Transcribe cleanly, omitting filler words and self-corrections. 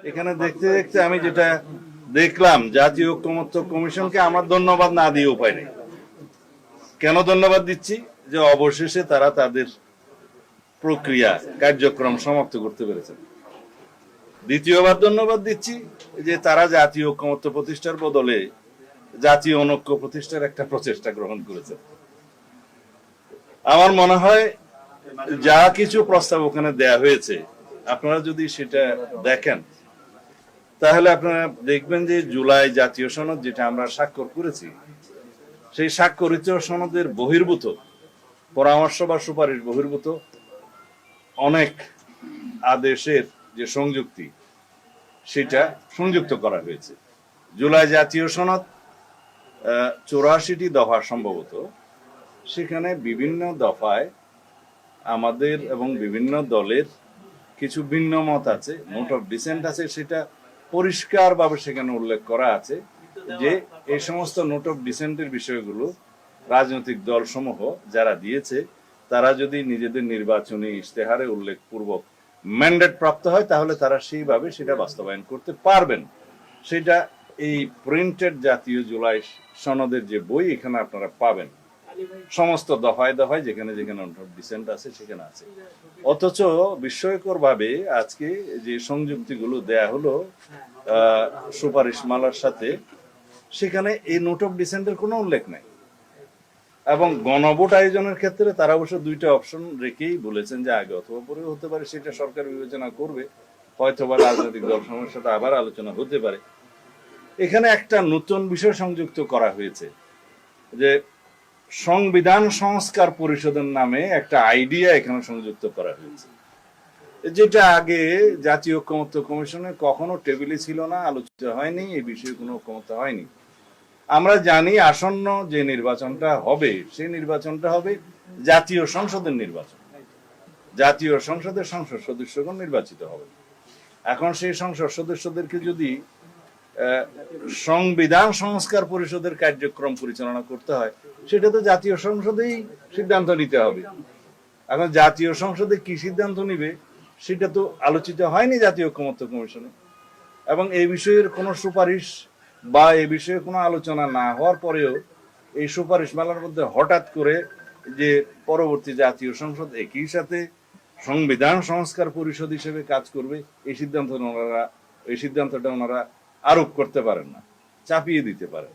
এখানে দেখতে দেখতে আমি যেটা দেখলাম, জাতীয় ঐকমত্য কমিশনকে আমার ধন্যবাদ না দিয়ে উপায় নেই। কেন ধন্যবাদ দিচ্ছি? যে অবশেষে তারা তাদের প্রক্রিয়া কার্যক্রম সমাপ্ত করতে পেরেছেন। দ্বিতীয়বার ধন্যবাদ দিচ্ছি যে তারা জাতীয় ঐকমত্য প্রতিষ্ঠার বদলে জাতীয় অনৈক্য প্রতিষ্ঠার একটা প্রচেষ্টা গ্রহণ করেছে। আমার মনে হয় যা কিছু প্রস্তাব ওখানে দেয়া হয়েছে, আপনারা যদি সেটা দেখেন তাহলে আপনারা দেখবেন যে জুলাই জাতীয় সনদ যেটা আমরা স্বাক্ষর করেছি, সেই স্বাক্ষরিত সনদের বহির্ভূত পরামর্শ বা সুপারিশ বহির্ভূত অনেক আদেশের যে সংযুক্তি, সেটা সংযুক্ত করা হয়েছে। জুলাই জাতীয় সনদ 84টি দফা সম্ভবত, সেখানে বিভিন্ন দফায় আমাদের এবং বিভিন্ন দলের কিছু ভিন্ন মত আছে, নোট অফ ডিসেন্ট আছে, সেটা পরিষ্কারভাবে সেখানে উল্লেখ করা আছে যে এই সমস্ত নোট অফ ডিসেন্টের বিষয়গুলো রাজনৈতিক দলসমূহ যারা দিয়েছে তারা যদি নিজেদের নির্বাচনী ইশতেহারে উল্লেখপূর্বক ম্যান্ডেট প্রাপ্ত হয় তাহলে তারা সেইভাবে সেটা বাস্তবায়ন করতে পারবেন। সেটা এই প্রিন্টেড জাতীয় জুলাই সনদের যে বই এখানে আপনারা পাবেন, সমস্ত দফায় দফায় যেখানে যেখানে নোট অফ ডিসেন্ট আছে সেখানে আছে। অথচ বিস্ময়কর ভাবে আজকে যে সংযুক্তিগুলো দেয়া হলো সুপারিশমালার সাথে, সেখানে এই নোট অফ ডিসেন্টের কোনো উল্লেখ নাই। এবং গণভোট আয়োজনের ক্ষেত্রে তারা অবশ্য দুইটা অপশন রেখেই বলেছেন যে আগে অথবা পরে হতে পারে, সেটা সরকার বিবেচনা করবে, হয়তোবা রাজনৈতিক দলসমূহের সাথে আবার আলোচনা হতে পারে। এখানে একটা নতুন বিষয় সংযুক্ত করা হয়েছে যে সংবিধান সংস্কার পরিষদের নামে একটা আইডিয়া এখানে সংযুক্ত করা হয়েছে, যেটা আগে জাতীয় ঐকমত্য কমিশনে কখনো টেবিলে ছিল না, আলোচিত হয়নি, এই বিষয়ে কোনো ঐকমত্য হয়নি। আমরা জানি আসন্ন যে নির্বাচনটা হবে সেই নির্বাচনটা হবে জাতীয় সংসদের নির্বাচন। জাতীয় সংসদের সংসদ সদস্যগণ নির্বাচিত হবে। এখন সেই সংসদ সদস্যদেরকে যদি সংবিধান সংস্কার পরিষদের কার্যক্রম পরিচালনা করতে হয়, সেটা তো জাতীয় সংসদেই সিদ্ধান্ত নিতে হবে। এখন জাতীয় সংসদে কি সিদ্ধান্ত নিবে সেটা তো আলোচিত হয়নি জাতীয় ঐকমত্য কমিশনে। এবং এই বিষয়ের কোনো সুপারিশ বা এই বিষয়ে কোনো আলোচনা না হওয়ার পরেও এই সুপারিশ মালার মধ্যে হঠাৎ করে যে পরবর্তী জাতীয় সংসদ একই সাথে সংবিধান সংস্কার পরিষদ হিসেবে কাজ করবে, এই সিদ্ধান্তটা ওনারা আরোপ করতে পারেন না, চাপিয়ে দিতে পারেন।